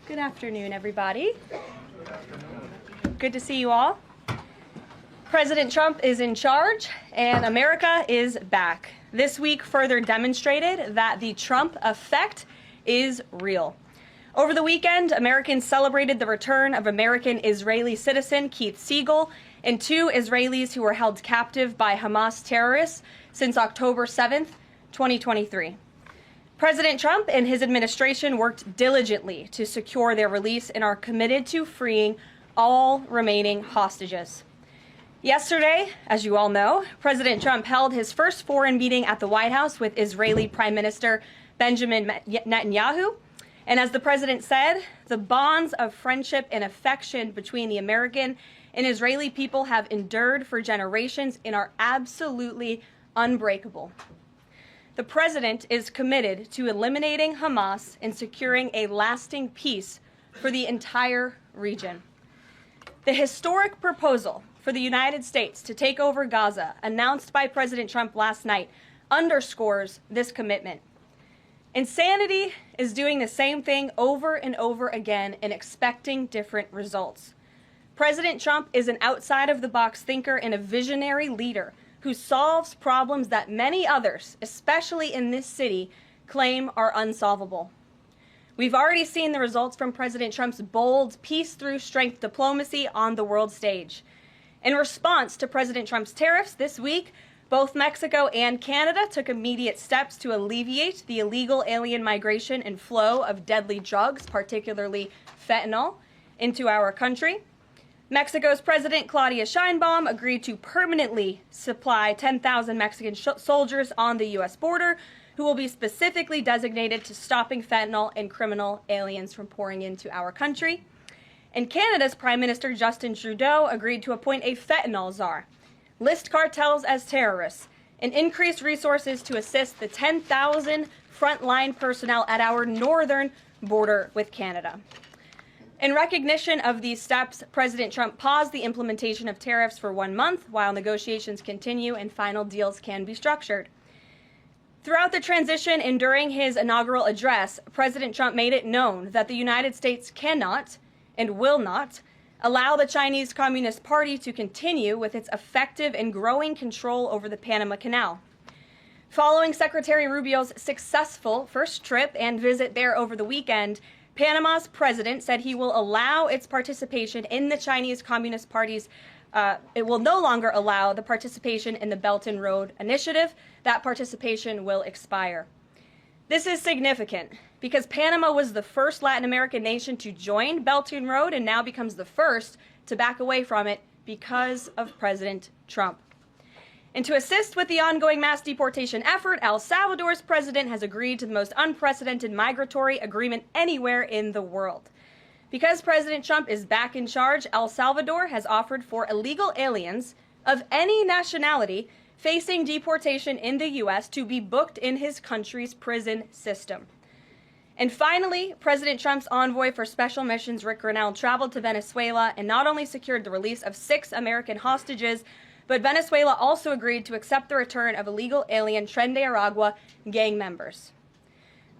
Good afternoon, everybody. Good to see you all. President Trump is in charge, and America is back. This week further demonstrated that the Trump effect is real. Over the weekend, Americans celebrated the return of American-Israeli citizen Keith Siegel and two Israelis who were held captive by Hamas terrorists since October 7th, 2023. President Trump and his administration worked diligently to secure their release and are committed to freeing all remaining hostages. Yesterday, as you all know, President Trump held his first foreign meeting at the White House with Israeli Prime Minister Benjamin Netanyahu. And as the president said, the bonds of friendship and affection between the American and Israeli people have endured for generations and are absolutely unbreakable. The president is committed to eliminating Hamas and securing a lasting peace for the entire region. The historic proposal for the United States to take over Gaza, announced by President Trump last night, underscores this commitment. Insanity is doing the same thing over and over again and expecting different results. President Trump is an outside-of-the-box thinker and a visionary leader who solves problems that many others, especially in this city, claim are unsolvable. We've already seen the results from President Trump's bold peace-through-strength diplomacy on the world stage. In response to President Trump's tariffs this week, both Mexico and Canada took immediate steps to alleviate the illegal alien migration and flow of deadly drugs, particularly fentanyl, into our country. Mexico's President Claudia Sheinbaum agreed to permanently supply 10,000 Mexican soldiers on the U.S. border who will be specifically designated to stopping fentanyl and criminal aliens from pouring into our country. And Canada's Prime Minister Justin Trudeau agreed to appoint a fentanyl czar, list cartels as terrorists, and increase resources to assist the 10,000 frontline personnel at our northern border with Canada. In recognition of these steps, President Trump paused the implementation of tariffs for 1 month while negotiations continue and final deals can be structured. Throughout the transition and during his inaugural address, President Trump made it known that the United States cannot and will not allow the Chinese Communist Party to continue with its effective and growing control over the Panama Canal. Following Secretary Rubio's successful first trip and visit there over the weekend, Panama's president said he will allow its participation in the Chinese Communist Party's, it will no longer allow the participation in the Belt and Road Initiative. That participation will expire. This is significant because Panama was the first Latin American nation to join Belt and Road and now becomes the first to back away from it because of President Trump. And to assist with the ongoing mass deportation effort, El Salvador's president has agreed to the most unprecedented migratory agreement anywhere in the world. Because President Trump is back in charge, El Salvador has offered for illegal aliens of any nationality facing deportation in the U.S. to be booked in his country's prison system. And finally, President Trump's envoy for special missions, Rick Grenell, traveled to Venezuela and not only secured the release of 6 American hostages, but Venezuela also agreed to accept the return of illegal alien Tren de Aragua gang members.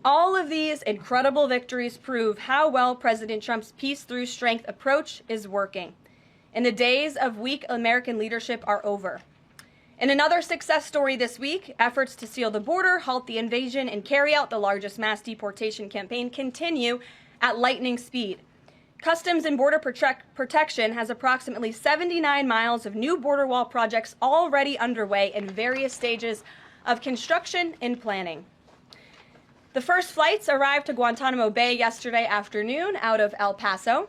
All of these incredible victories prove how well President Trump's peace-through-strength approach is working. And the days of weak American leadership are over. In another success story this week, efforts to seal the border, halt the invasion, and carry out the largest mass deportation campaign continue at lightning speed. Customs and Border Protection has approximately 79 miles of new border wall projects already underway in various stages of construction and planning. The first flights arrived to Guantanamo Bay yesterday afternoon out of El Paso.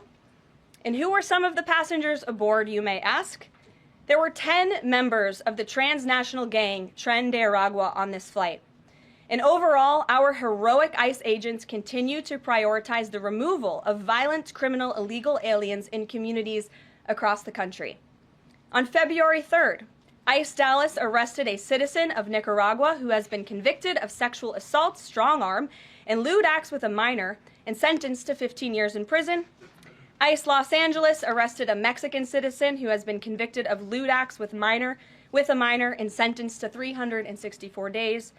And who were some of the passengers aboard, you may ask? There were 10 members of the transnational gang Tren de Aragua on this flight. And overall, our heroic ICE agents continue to prioritize the removal of violent criminal illegal aliens in communities across the country. On February 3rd, ICE Dallas arrested a citizen of Nicaragua who has been convicted of sexual assault, strong arm, and lewd acts with a minor and sentenced to 15 years in prison. ICE Los Angeles arrested a Mexican citizen who has been convicted of lewd acts with a minor and sentenced to 364 days.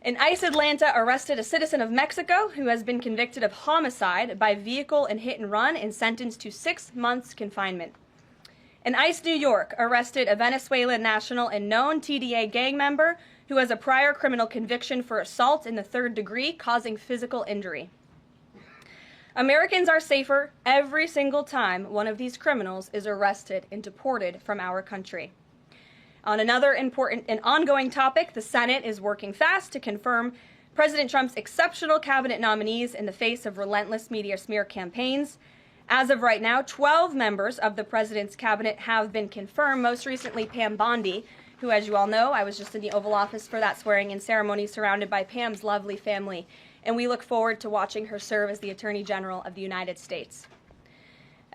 And ICE Atlanta arrested a citizen of Mexico who has been convicted of homicide by vehicle and hit and run and sentenced to 6 months confinement. And ICE New York arrested a Venezuelan national and known TDA gang member who has a prior criminal conviction for assault in the 3rd degree causing physical injury. Americans are safer every single time one of these criminals is arrested and deported from our country. On another important and ongoing topic, the Senate is working fast to confirm President Trump's exceptional cabinet nominees in the face of relentless media smear campaigns. As of right now, 12 members of the president's cabinet have been confirmed, most recently Pam Bondi, who, as you all know, I was just in the Oval Office for that swearing-in ceremony surrounded by Pam's lovely family, and we look forward to watching her serve as the Attorney General of the United States.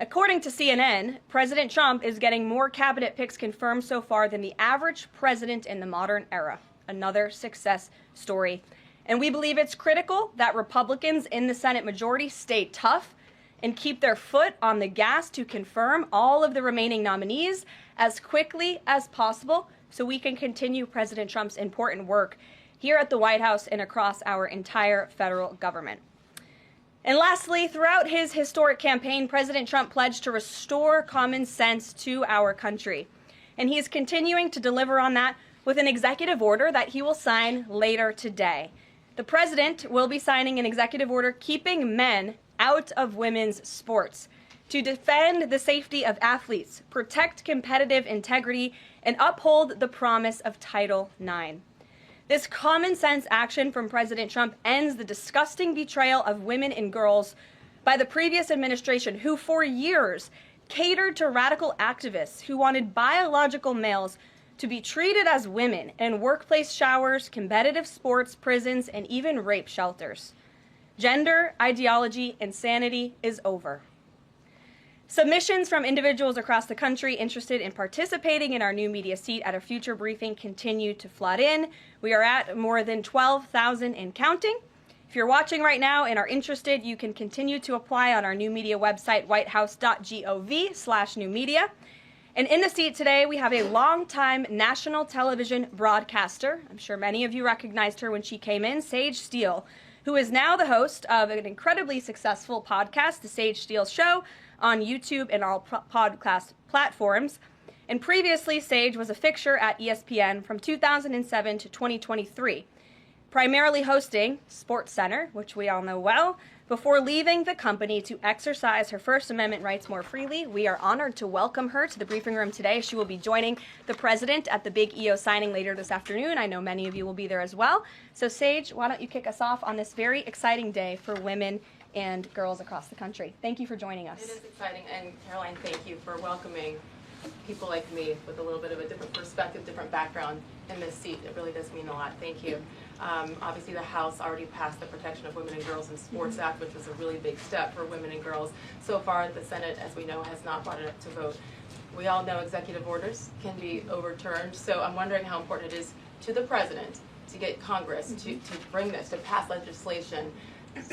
According to CNN, President Trump is getting more cabinet picks confirmed so far than the average president in the modern era. Another success story. And we believe it's critical that Republicans in the Senate majority stay tough and keep their foot on the gas to confirm all of the remaining nominees as quickly as possible so we can continue President Trump's important work here at the White House and across our entire federal government. And lastly, throughout his historic campaign, President Trump pledged to restore common sense to our country. And he is continuing to deliver on that with an executive order that he will sign later today. The president will be signing an executive order keeping men out of women's sports to defend the safety of athletes, protect competitive integrity, and uphold the promise of Title IX. This common sense action from President Trump ends the disgusting betrayal of women and girls by the previous administration, who for years catered to radical activists who wanted biological males to be treated as women in workplace showers, competitive sports, prisons, and even rape shelters. Gender ideology insanity is over. Submissions from individuals across the country interested in participating in our new media seat at a future briefing continue to flood in. We are at more than 12,000 and counting. If you're watching right now and are interested, you can continue to apply on our new media website, whitehouse.gov/newmedia. And in the seat today, we have a longtime national television broadcaster. I'm sure many of you recognized her when she came in, Sage Steele, who is now the host of an incredibly successful podcast, The Sage Steele Show, on YouTube and all podcast platforms. And previously, Sage was a fixture at ESPN from 2007 to 2023, primarily hosting SportsCenter, which we all know well, before leaving the company to exercise her First Amendment rights more freely. We are honored to welcome her to the briefing room today. She will be joining the president at the big EO signing later this afternoon. I know many of you will be there as well. So Sage, why don't you kick us off on this very exciting day for women and girls across the country. Thank you for joining us. It is exciting, and Karoline, thank you for welcoming people like me with a little bit of a different perspective, different background in this seat. It really does mean a lot. Thank you. Obviously, the House already passed the Protection of Women and Girls in Sports Act, which was a really big step for women and girls. So far, the Senate, as we know, has not brought it up to vote. We all know executive orders can be overturned, so I'm wondering how important it is to the president to get Congress to bring this, to pass legislation.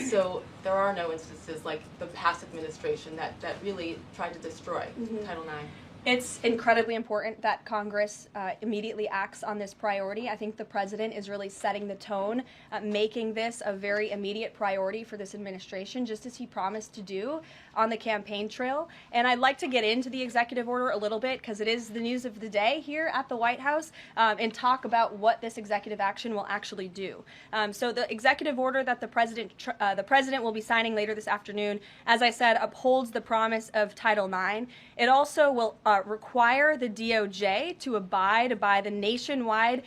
So there are no instances like the past administration that really tried to destroy Title IX. It's incredibly important that Congress immediately acts on this priority. I think the president is really setting the tone, making this a very immediate priority for this administration, just as he promised to do on the campaign trail. And I'd like to get into the executive order a little bit, because it is the news of the day here at the White House, and talk about what this executive action will actually do. So the executive order that the president will be signing later this afternoon, as I said, upholds the promise of Title IX. It also will require the DOJ to abide by the nationwide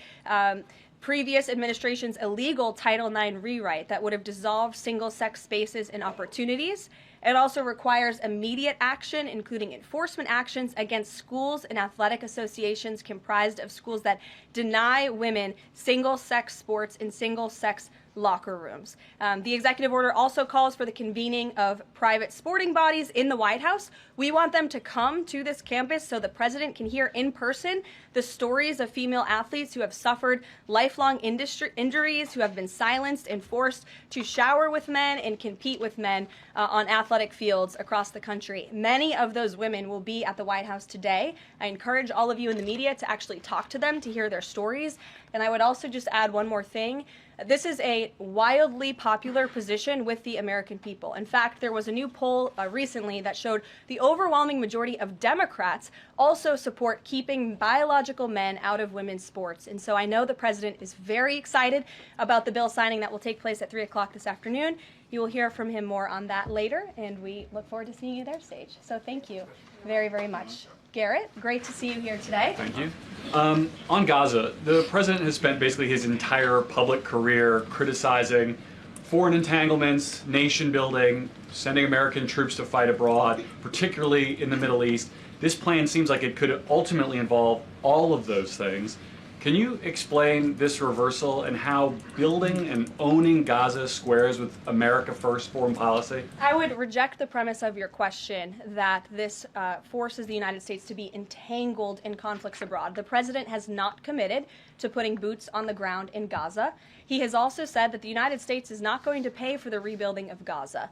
previous administration's illegal Title IX rewrite that would have dissolved single-sex spaces and opportunities. It also requires immediate action, including enforcement actions against schools and athletic associations comprised of schools that deny women single-sex sports in single-sex locker rooms. The executive order also calls for the convening of private sporting bodies in the White House. We want them to come to this campus so the president can hear in person the stories of female athletes who have suffered lifelong injuries, who have been silenced and forced to shower with men and compete with men on athletic fields across the country. Many of those women will be at the White House today. I encourage all of you in the media to actually talk to them, to hear their stories. And I would also just add one more thing. This is a wildly popular position with the American people. In fact, there was a new poll recently that showed the overwhelming majority of Democrats also support keeping biological men out of women's sports. And so I know the president is very excited about the bill signing that will take place at 3 o'clock this afternoon. You will hear from him more on that later, and we look forward to seeing you there, Sage. So thank you very, very much. Garrett, great to see you here today. Thank you. On Gaza, the president has spent basically his entire public career criticizing foreign entanglements, nation building, sending American troops to fight abroad, particularly in the Middle East. This plan seems like it could ultimately involve all of those things. Can you explain this reversal and how building and owning Gaza squares with America First foreign policy? I would reject the premise of your question that this forces the United States to be entangled in conflicts abroad. The president has not committed to putting boots on the ground in Gaza. He has also said that the United States is not going to pay for the rebuilding of Gaza.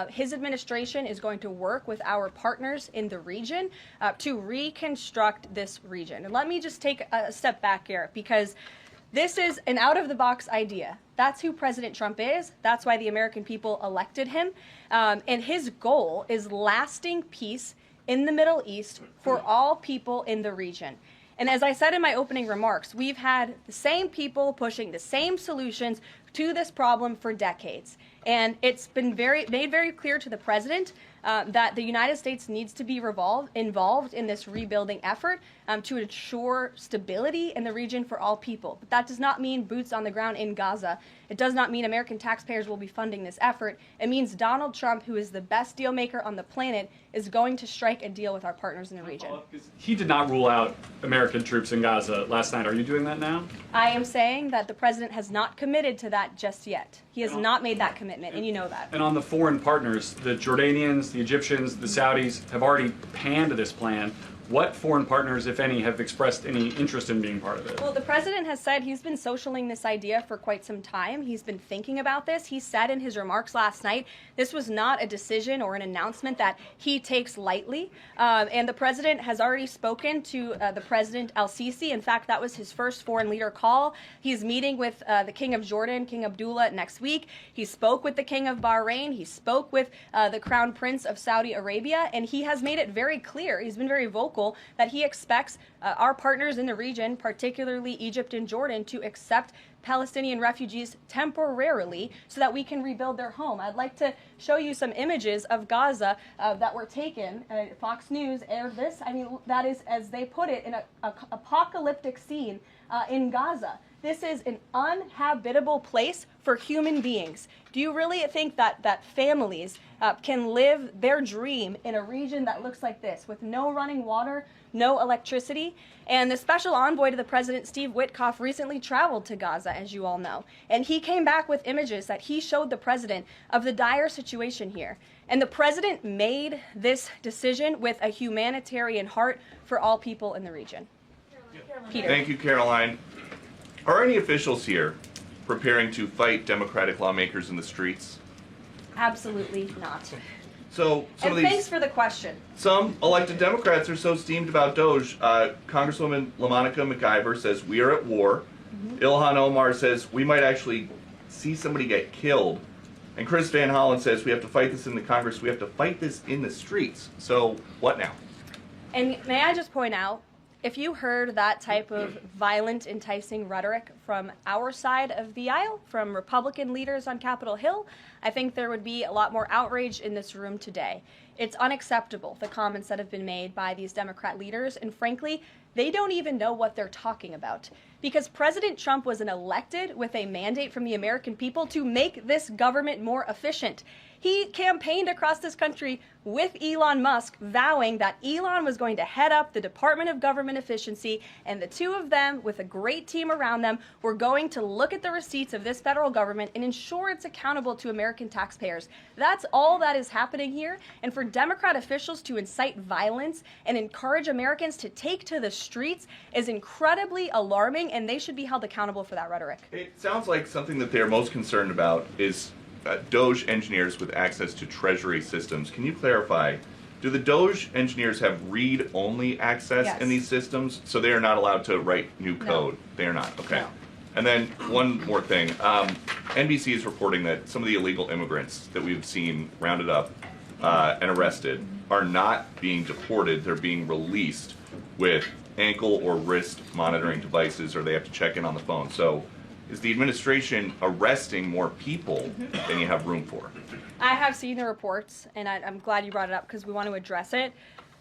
His administration is going to work with our partners in the region to reconstruct this region. And let me just take a step back here, because this is an out-of-the-box idea. That's who President Trump is. That's why the American people elected him. And his goal is lasting peace in the Middle East for all people in the region. And as I said in my opening remarks, we've had the same people pushing the same solutions to this problem for decades. And it's been made very clear to the president that the United States needs to be involved in this rebuilding effort to ensure stability in the region for all people. But that does not mean boots on the ground in Gaza. It does not mean American taxpayers will be funding this effort. It means Donald Trump, who is the best deal maker on the planet, is going to strike a deal with our partners in the region. He did not rule out American troops in Gaza last night. Are you doing that now? I am saying that the president has not committed to that just yet. He has not made that commitment, and you know that. And on the foreign partners, the Jordanians, the Egyptians, the Saudis have already panned this plan. What foreign partners, if any, have expressed any interest in being part of it? Well, the president has said he's been socialing this idea for quite some time. He's been thinking about this. He said in his remarks last night, this was not a decision or an announcement that he takes lightly. And the president has already spoken to the President al-Sisi. In fact, that was his first foreign leader call. He's meeting with the King of Jordan, King Abdullah, next week. He spoke with the King of Bahrain. He spoke with the Crown Prince of Saudi Arabia. And he has made it very clear, he's been very vocal, that he expects our partners in the region, particularly Egypt and Jordan, to accept Palestinian refugees temporarily so that we can rebuild their home. I'd like to show you some images of Gaza that were taken. Fox News aired this. I mean, that is, as they put it, in an apocalyptic scene in Gaza. This is an uninhabitable place for human beings. Do you really think that families can live their dream in a region that looks like this, with no running water, no electricity? And the special envoy to the president, Steve Witkoff, recently traveled to Gaza, as you all know. And he came back with images that he showed the president of the dire situation here. And the president made this decision with a humanitarian heart for all people in the region. Peter. Thank you, Caroline. Are any officials here preparing to fight Democratic lawmakers in the streets? Absolutely not. So Thanks for the question. Some elected Democrats are so steamed about Doge. Congresswoman LaMonica McIver says we are at war. Ilhan Omar says we might actually see somebody get killed. And Chris Van Hollen says we have to fight this in the Congress. We have to fight this in the streets. So what now? And may I just point out, if you heard that type of violent, enticing rhetoric from our side of the aisle, from Republican leaders on Capitol Hill, I think there would be a lot more outrage in this room today. It's unacceptable, the comments that have been made by these Democrat leaders, and frankly, they don't even know what they're talking about. Because President Trump was elected with a mandate from the American people to make this government more efficient. He campaigned across this country with Elon Musk, vowing that Elon was going to head up the Department of Government Efficiency, and the two of them, with a great team around them, were going to look at the receipts of this federal government and ensure it's accountable to American taxpayers. That's all that is happening here, and for Democrat officials to incite violence and encourage Americans to take to the streets is incredibly alarming, and they should be held accountable for that rhetoric. It sounds like something that they're most concerned about is Doge engineers with access to Treasury systems. Can you clarify, do the Doge engineers have read-only access Yes. in these systems? So they are not allowed to write new code? No. They are not, okay. No. And then one more thing. NBC is reporting that some of the illegal immigrants that we've seen rounded up and arrested are not being deported. They're being released with ankle or wrist monitoring devices, or they have to check in on the phone. So is the administration arresting more people than you have room for? I have seen the reports, and I'm glad you brought it up because we want to address it.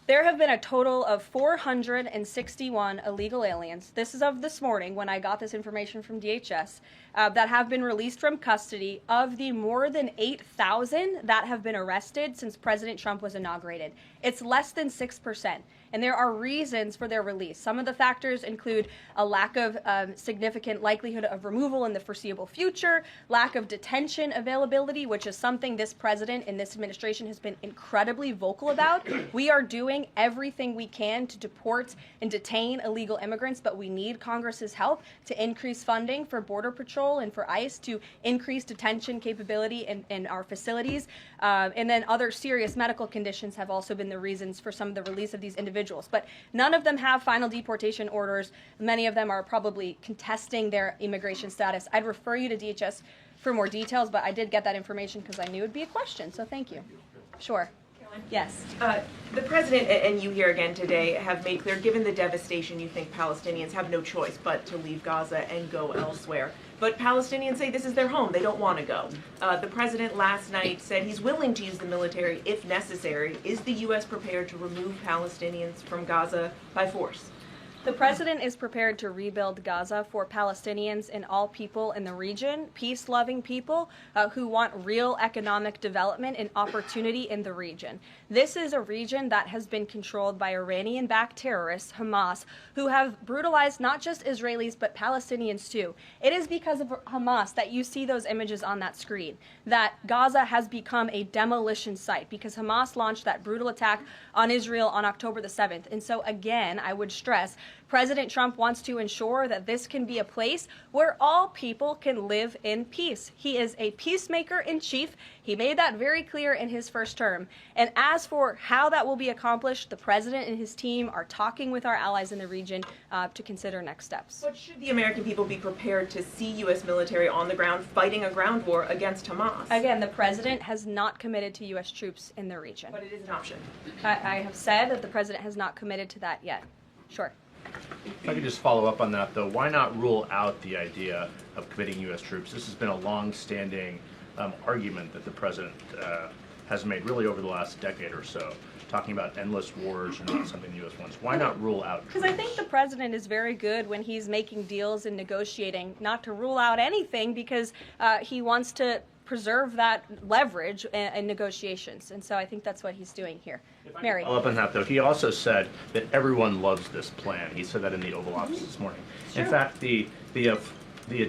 There have been a total of 461 illegal aliens. This is of this morning when I got this information from DHS that have been released from custody. Of the more than 8,000 that have been arrested since President Trump was inaugurated, it's less than 6%. And there are reasons for their release. Some of the factors include a lack of significant likelihood of removal in the foreseeable future, lack of detention availability, which is something this president and this administration has been incredibly vocal about. We are doing everything we can to deport and detain illegal immigrants, but we need Congress's help to increase funding for Border Patrol and for ICE to increase detention capability in our facilities. And then other serious medical conditions have also been the reasons for some of the release of these individuals. But none of them have final deportation orders. Many of them are probably contesting their immigration status. I'd refer you to DHS for more details, but I did get that information because I knew it would be a question, so thank you. Sure. Yes. The president and you here again today have made clear, given the devastation, you think Palestinians have no choice but to leave Gaza and go elsewhere. But Palestinians say this is their home. They don't want to go. The president last night said he's willing to use the military if necessary. Is the U.S. prepared to remove Palestinians from Gaza by force? The president is prepared to rebuild Gaza for Palestinians and all people in the region, peace-loving people who want real economic development and opportunity in the region. This is a region that has been controlled by Iranian-backed terrorists, Hamas, who have brutalized not just Israelis but Palestinians too. It is because of Hamas that you see those images on that screen, that Gaza has become a demolition site because Hamas launched that brutal attack on Israel on October the 7th. And so again, I would stress, President Trump wants to ensure that this can be a place where all people can live in peace. He is a peacemaker in chief. He made that very clear in his first term. And as for how that will be accomplished, the president and his team are talking with our allies in the region to consider next steps. But should the American people be prepared to see U.S. military on the ground fighting a ground war against Hamas? Again, the president has not committed to U.S. troops in the region. But it is an option. I have said that the president has not committed to that yet. Sure. If I could just follow up on that, though, why not rule out the idea of committing U.S. troops? This has been a long-standing argument that the president has made really over the last decade or so, talking about endless wars and not something the U.S. wants. Why not rule out troops? Because I think the president is very good when he's making deals and negotiating not to rule out anything because he wants to preserve that leverage in negotiations. And so I think that's what he's doing here. Mary. Follow up on that, though. He also said that everyone loves this plan. He said that in the Oval Office this morning. Sure. In fact, the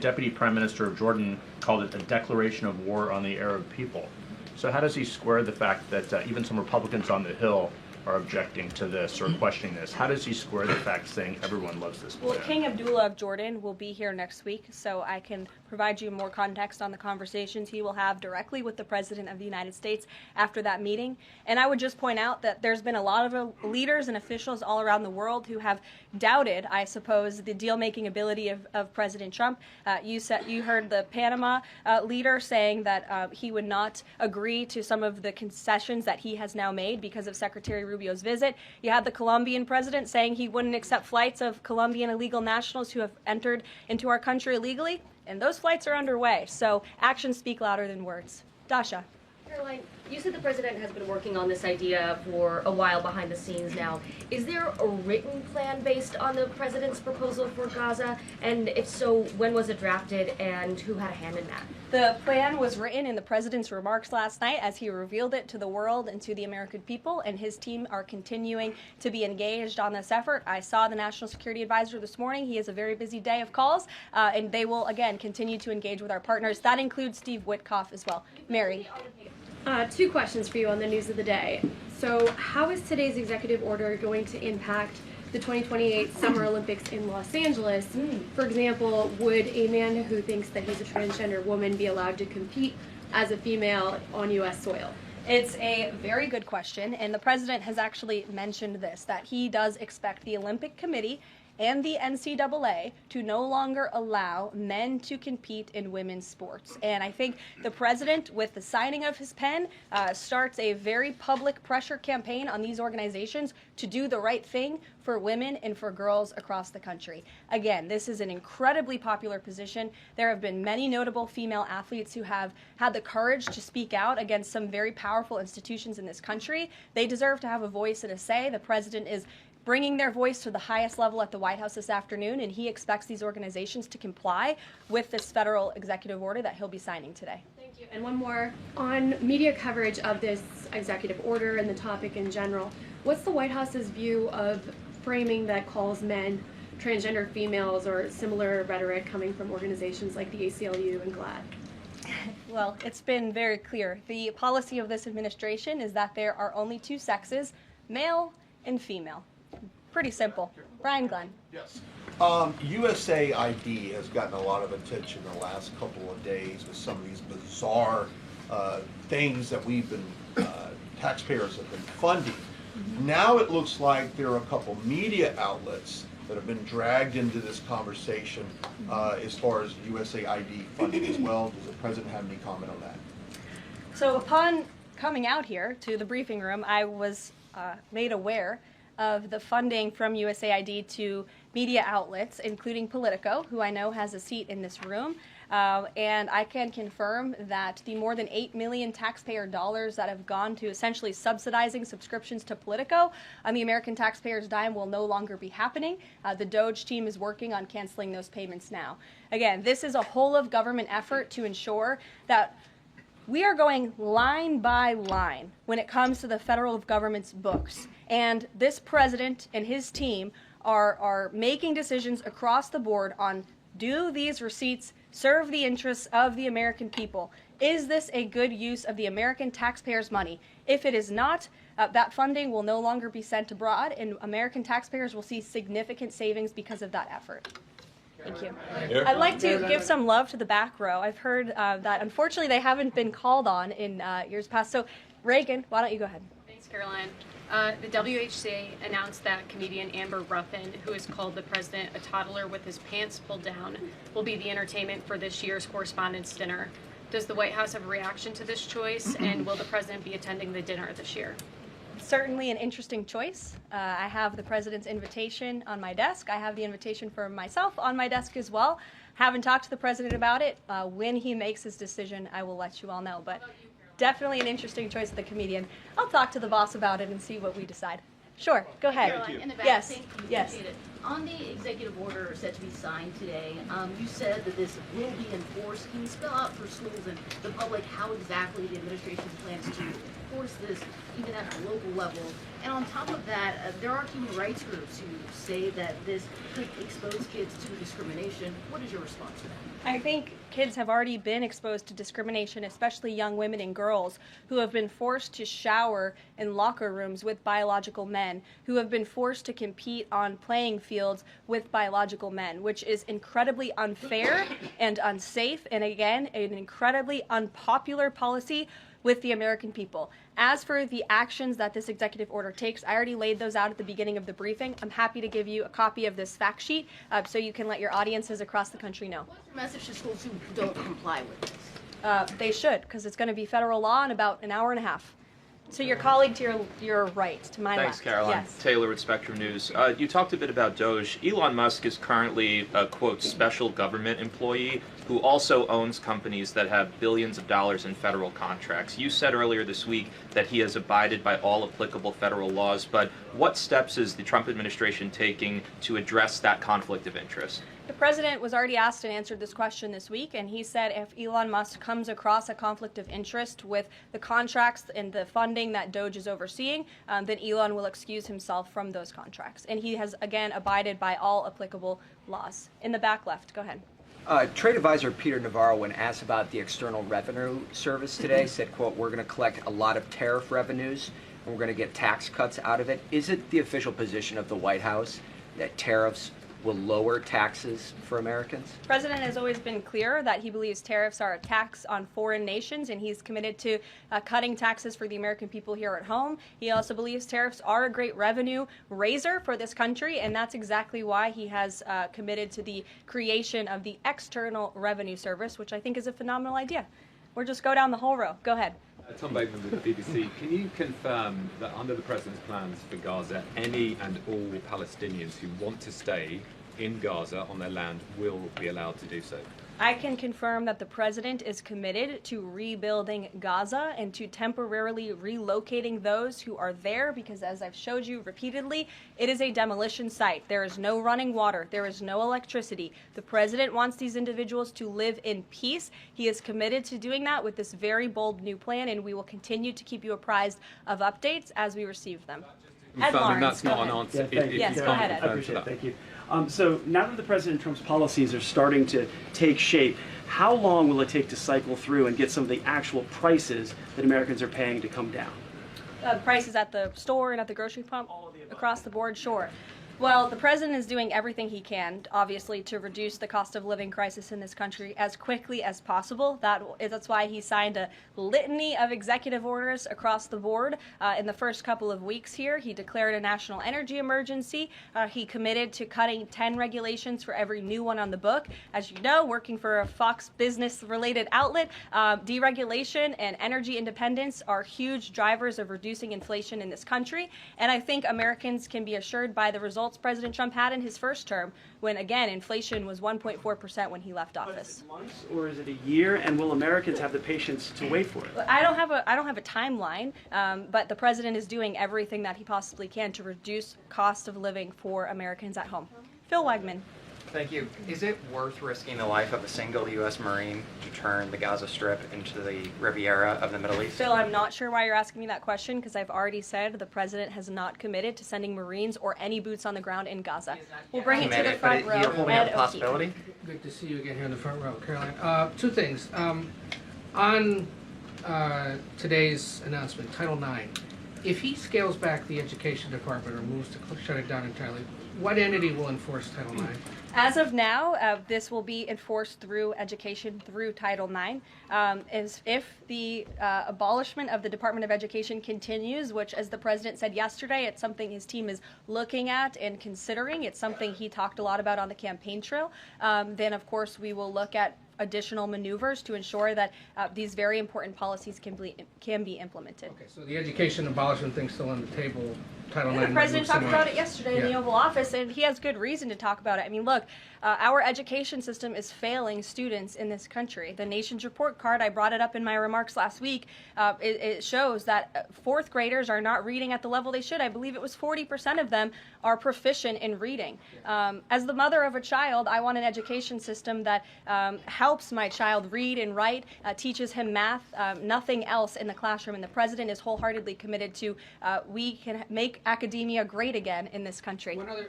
Deputy Prime Minister of Jordan called it a declaration of war on the Arab people. So how does he square the fact that even some Republicans on the Hill are objecting to this or questioning this? How does he square the fact saying everyone loves this plan? Well, King Abdullah of Jordan will be here next week, so I can provide you more context on the conversations he will have directly with the President of the United States after that meeting. And I would just point out that there's been a lot of leaders and officials all around the world who have doubted, I suppose, the deal-making ability of President Trump. You heard the Panama leader saying that he would not agree to some of the concessions that he has now made because of Secretary Rubio's visit. You had the Colombian president saying he wouldn't accept flights of Colombian illegal nationals who have entered into our country illegally, and those flights are underway. So actions speak louder than words. Dasha. Karoline, you said the president has been working on this idea for a while behind the scenes now. Is there a written plan based on the president's proposal for Gaza? And if so, when was it drafted and who had a hand in that? The plan was written in the president's remarks last night as he revealed it to the world and to the American people, and his team are continuing to be engaged on this effort. I saw the National Security Advisor this morning. He has a very busy day of calls, and they will, again, continue to engage with our partners. That includes Steve Witkoff as well. Mary. Two questions for you on the news of the day. So how is today's executive order going to impact the 2028 Summer Olympics in Los Angeles? For example, would a man who thinks that he's a transgender woman be allowed to compete as a female on U.S. soil? It's a very good question, and the president has actually mentioned this, that he does expect the Olympic Committee and the NCAA to no longer allow men to compete in women's sports. And I think the president, with the signing of his pen, starts a very public pressure campaign on these organizations to do the right thing for women and for girls across the country. Again, this is an incredibly popular position. There have been many notable female athletes who have had the courage to speak out against some very powerful institutions in this country. They deserve to have a voice and a say. The president is bringing their voice to the highest level at the White House this afternoon, and he expects these organizations to comply with this federal executive order that he'll be signing today. Thank you. And one more on media coverage of this executive order and the topic in general. What's the White House's view of framing that calls men transgender females or similar rhetoric coming from organizations like the ACLU and GLAAD? Well, it's been very clear. The policy of this administration is that there are only two sexes, male and female. Pretty simple. Brian Glenn. Yes. USAID has gotten a lot of attention the last couple of days with some of these bizarre things that we've been, taxpayers have been funding. Now it looks like there are a couple media outlets that have been dragged into this conversation as far as USAID funding as well. Does the president have any comment on that? So upon coming out here to the briefing room, I was made aware of the funding from USAID to media outlets, including Politico, who I know has a seat in this room. And I can confirm that the more than $8 million taxpayer dollars that have gone to essentially subsidizing subscriptions to Politico on the American taxpayers' dime will no longer be happening. The DOJ team is working on canceling those payments now. Again, this is a whole of government effort to ensure that we are going line by line when it comes to the federal government's books. And this president and his team are making decisions across the board on, do these receipts serve the interests of the American people? Is this a good use of the American taxpayers' money? If it is not, that funding will no longer be sent abroad, and American taxpayers will see significant savings because of that effort. Thank you. I'd like to give some love to the back row. I've heard that unfortunately they haven't been called on in years past. So Reagan, why don't you go ahead? Thanks, Caroline. The WHC announced that comedian Amber Ruffin, who has called the president a toddler with his pants pulled down, will be the entertainment for this year's Correspondents' Dinner. Does the White House have a reaction to this choice, and will the president be attending the dinner this year? Certainly an interesting choice. I have the president's invitation on my desk. I have the invitation for myself on my desk as well. Haven't talked to the president about it. When he makes his decision, I will let you all know. But definitely an interesting choice of the comedian. I'll talk to the boss about it and see what we decide. Sure, go ahead. Caroline, in the back, Yes, thank you, yes. appreciate it. On the executive order set to be signed today, you said that this will be enforced. Can you spell out for schools and the public how exactly the administration plans to enforce this, even at the local level? And on top of that, there are human rights groups who say that this could expose kids to discrimination. What is your response to that? I think kids have already been exposed to discrimination, especially young women and girls who have been forced to shower in locker rooms with biological men, who have been forced to compete on playing fields with biological men, which is incredibly unfair and unsafe, and again, an incredibly unpopular policy with the American people. As for the actions that this executive order takes, I already laid those out at the beginning of the briefing. I'm happy to give you a copy of this fact sheet so you can let your audiences across the country know. What's your message to schools who don't comply with this? They should, because it's going to be federal law in about an hour and a half. So your colleague to your right, to my left. Thanks, Caroline. Yes. Taylor with Spectrum News. You talked a bit about DOJ. Elon Musk is currently a, quote, special government employee who also owns companies that have billions of dollars in federal contracts. You said earlier this week that he has abided by all applicable federal laws, but what steps is the Trump administration taking to address that conflict of interest? The president was already asked and answered this question this week, and he said if Elon Musk comes across a conflict of interest with the contracts and the funding that DOJ is overseeing, then Elon will excuse himself from those contracts. And he has, again, abided by all applicable laws. In the back left, go ahead. Trade advisor Peter Navarro, when asked about the External Revenue Service today, said, quote, we're going to collect a lot of tariff revenues and we're going to get tax cuts out of it. Is it the official position of the White House that tariffs will lower taxes for Americans? The president has always been clear that he believes tariffs are a tax on foreign nations, and he's committed to cutting taxes for the American people here at home. He also believes tariffs are a great revenue raiser for this country, and that's exactly why he has committed to the creation of the External Revenue Service, which I think is a phenomenal idea. Or just go down the whole row. Go ahead. Tom Bateman with the BBC. Can you confirm that under the President's plans for Gaza, any and all Palestinians who want to stay in Gaza on their land will be allowed to do so? I can confirm that the president is committed to rebuilding Gaza and to temporarily relocating those who are there because, as I've showed you repeatedly, it is a demolition site. There is no running water. There is no electricity. The president wants these individuals to live in peace. He is committed to doing that with this very bold new plan, and we will continue to keep you apprised of updates as we receive them. Ed Lawrence, that's not go an ahead. answer. Yes, go ahead, Ed. I appreciate it. Thank you. So now that the President Trump's policies are starting to take shape, how long will it take to cycle through and get some of the actual prices that Americans are paying to come down? Prices at the store and at the grocery pump, across the board, sure. Well, the president is doing everything he can, obviously, to reduce the cost of living crisis in this country as quickly as possible. That's why he signed a litany of executive orders across the board in the first couple of weeks here. He declared a national energy emergency. He committed to cutting 10 regulations for every new one on the book. As you know, working for a Fox Business-related outlet, deregulation and energy independence are huge drivers of reducing inflation in this country. And I think Americans can be assured by the results President Trump had in his first term, when again inflation was 1.4% when he left office. Is it months or is it a year? And will Americans have the patience to wait for it? I don't have a timeline, but the president is doing everything that he possibly can to reduce cost of living for Americans at home. Phil Wegman. Thank you. Is it worth risking the life of a single U.S. Marine to turn the Gaza Strip into the Riviera of the Middle East? Phil, I'm not sure why you're asking me that question because I've already said the president has not committed to sending Marines or any boots on the ground in Gaza. We'll bring it to the front row. You're holding out the possibility? Good to see you again here in the front row, Caroline. Two things. On today's announcement, Title IX, if he scales back the education department or moves to shut it down entirely, what entity will enforce Title IX? As of now, this will be enforced through education, through Title IX. If the abolishment of the Department of Education continues, which, as the president said yesterday, it's something his team is looking at and considering. It's something he talked a lot about on the campaign trail. Then, of course, we will look at additional maneuvers to ensure that these very important policies can be implemented. Okay, so the education abolishment thing's still on the table. Title IX. The president talked about it yesterday in the Oval Office, and he has good reason to talk about it. I mean, look, our education system is failing students in this country. The Nation's Report Card, I brought it up in my remarks last week, it shows that fourth graders are not reading at the level they should. I believe it was 40% of them are proficient in reading. As the mother of a child, I want an education system that helps my child read and write, teaches him math, nothing else in the classroom. And the president is wholeheartedly committed to we can make academia great again in this country. One other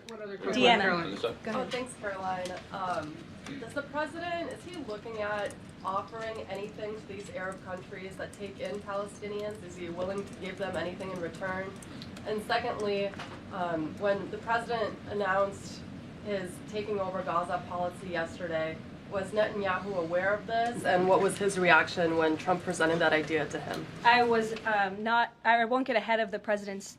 Deanna. Oh, thanks, Caroline. Does the president, is he looking at offering anything to these Arab countries that take in Palestinians? Is he willing to give them anything in return? And secondly, when the president announced his taking over Gaza policy yesterday, was Netanyahu aware of this, and what was his reaction when Trump presented that idea to him? I won't get ahead of the president's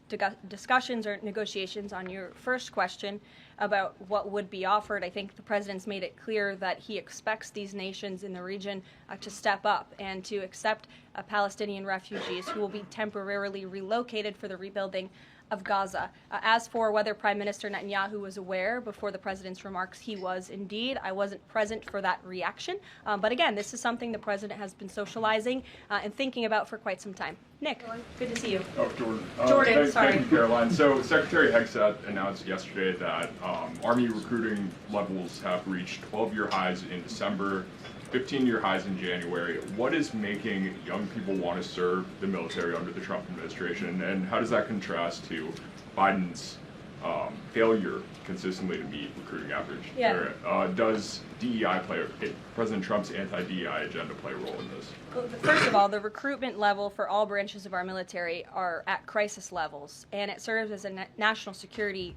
discussions or negotiations on your first question about what would be offered. I think the president's made it clear that he expects these nations in the region to step up and to accept Palestinian refugees who will be temporarily relocated for the rebuilding of Gaza. As for whether Prime Minister Netanyahu was aware before the president's remarks, he was indeed. I wasn't present for that reaction. But again, this is something the president has been socializing and thinking about for quite some time. Nick, good to see you. Oh, Jordan. Jordan, sorry. Thank you, Caroline. So Secretary Hegseth announced yesterday that Army recruiting levels have reached 12-year highs in December, 15-year highs in January. What is making young people want to serve the military under the Trump administration, and how does that contrast to Biden's failure consistently to meet recruiting average? Yeah. Or, does DEI President Trump's anti-DEI agenda play a role in this? Well, first of all, the recruitment level for all branches of our military are at crisis levels, and it serves as a national security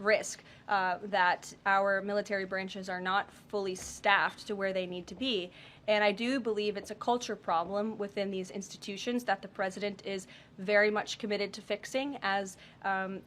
risk that our military branches are not fully staffed to where they need to be. And I do believe it's a culture problem within these institutions that the president is very much committed to fixing, as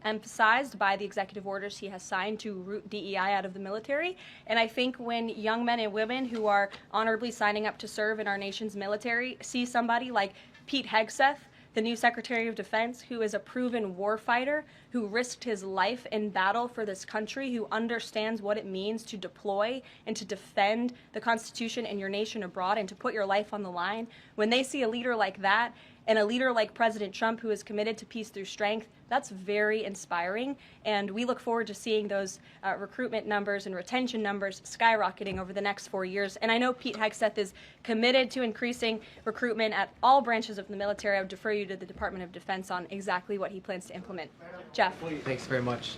emphasized by the executive orders he has signed to root DEI out of the military. And I think when young men and women who are honorably signing up to serve in our nation's military see somebody like Pete Hegseth, the new Secretary of Defense, who is a proven warfighter, who risked his life in battle for this country, who understands what it means to deploy and to defend the Constitution and your nation abroad and to put your life on the line. When they see a leader like that, and a leader like President Trump, who is committed to peace through strength, that's very inspiring. And we look forward to seeing those recruitment numbers and retention numbers skyrocketing over the next 4 years. And I know Pete Hegseth is committed to increasing recruitment at all branches of the military. I would defer you to the Department of Defense on exactly what he plans to implement. Jeff. Thanks very much.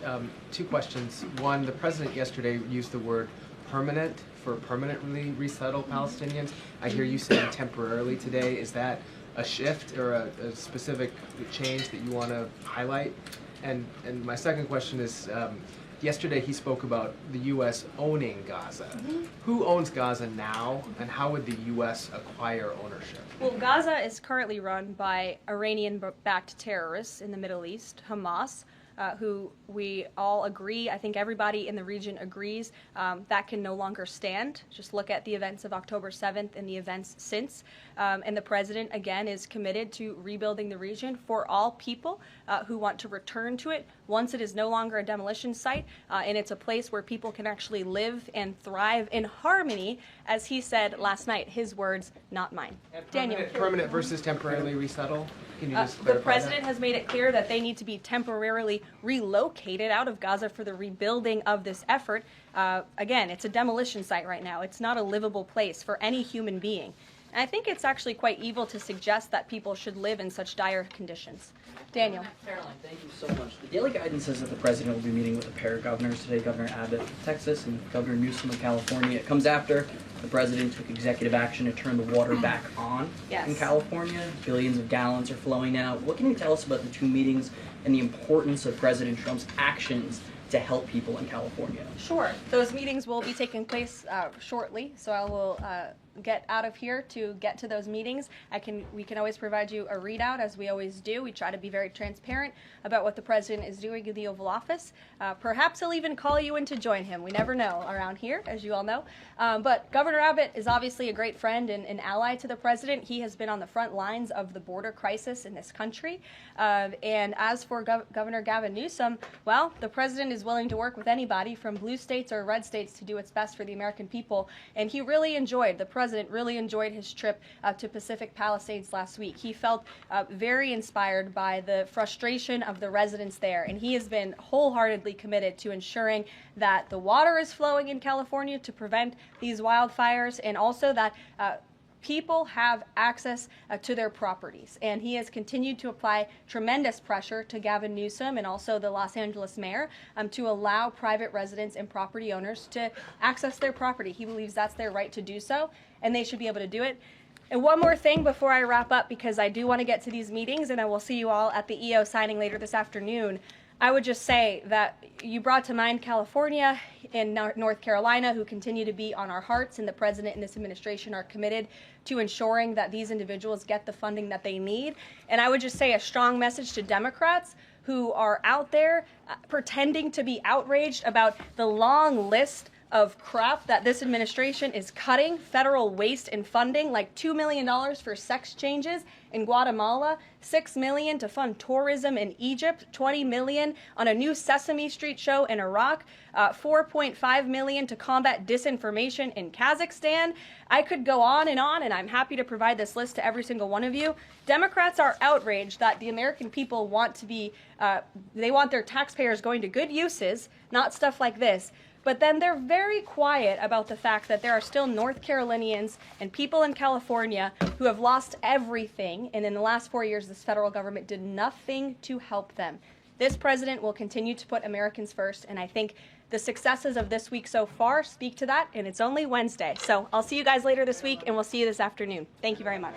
2 questions. One, the president yesterday used the word permanent for permanently resettle Palestinians. I hear you saying temporarily today. Is that a shift or a specific change that you want to highlight? And my second question is, yesterday he spoke about the U.S. owning Gaza. Who owns Gaza now, and how would the U.S. acquire ownership? Well, Gaza is currently run by Iranian-backed terrorists in the Middle East, Hamas, who we all agree, I think everybody in the region agrees, that can no longer stand. Just look at the events of October 7th and the events since. And the president, again, is committed to rebuilding the region for all people who want to return to it once it is no longer a demolition site and it's a place where people can actually live and thrive in harmony, as he said last night. His words, not mine. Daniel. Permanent versus temporarily resettle? Can you just clarify The president that? has made it clear that they need to be temporarily relocated out of Gaza for the rebuilding of this effort. Again, it's a demolition site right now. It's not a livable place for any human being. And I think it's actually quite evil to suggest that people should live in such dire conditions. Daniel. Karoline, thank you so much. The Daily Guidance says that the president will be meeting with a pair of governors today, Governor Abbott of Texas and Governor Newsom of California. It comes after the president took executive action to turn the water back on in California. Billions of gallons are flowing out. What can you tell us about the 2 meetings and the importance of President Trump's actions to help people in California? Sure. Those meetings will be taking place shortly, so I will get out of here to get to those meetings. We can always provide you a readout, as we always do. We try to be very transparent about what the president is doing in the Oval Office. Perhaps he'll even call you in to join him. We never know around here, as you all know. But Governor Abbott is obviously a great friend and an ally to the president. He has been on the front lines of the border crisis in this country. And as for Governor Gavin Newsom, well, the president is willing to work with anybody from blue states or red states to do what's best for the American people. And he really enjoyed, the president really enjoyed his trip to Pacific Palisades last week. He felt very inspired by the frustration of the residents there, and he has been wholeheartedly committed to ensuring that the water is flowing in California to prevent these wildfires, and also that people have access to their properties. And he has continued to apply tremendous pressure to Gavin Newsom and also the Los Angeles mayor to allow private residents and property owners to access their property. He believes that's their right to do so, and they should be able to do it. And one more thing before I wrap up, because I do want to get to these meetings, and I will see you all at the EO signing later this afternoon. I would just say that you brought to mind California and North Carolina, who continue to be on our hearts, and the president and this administration are committed to ensuring that these individuals get the funding that they need. And I would just say a strong message to Democrats who are out there pretending to be outraged about the long list of crap that this administration is cutting, federal waste and funding, like $2 million for sex changes in Guatemala, $6 million to fund tourism in Egypt, $20 million on a new Sesame Street show in Iraq, $4.5 million to combat disinformation in Kazakhstan. I could go on, and I'm happy to provide this list to every single one of you. Democrats are outraged that the American people want to be, they want their taxpayers going to good uses, not stuff like this. But then they're very quiet about the fact that there are still North Carolinians and people in California who have lost everything, and in the last 4 years, this federal government did nothing to help them. This president will continue to put Americans first, and I think the successes of this week so far speak to that, and it's only Wednesday. So I'll see you guys later this week, and we'll see you this afternoon. Thank you very much.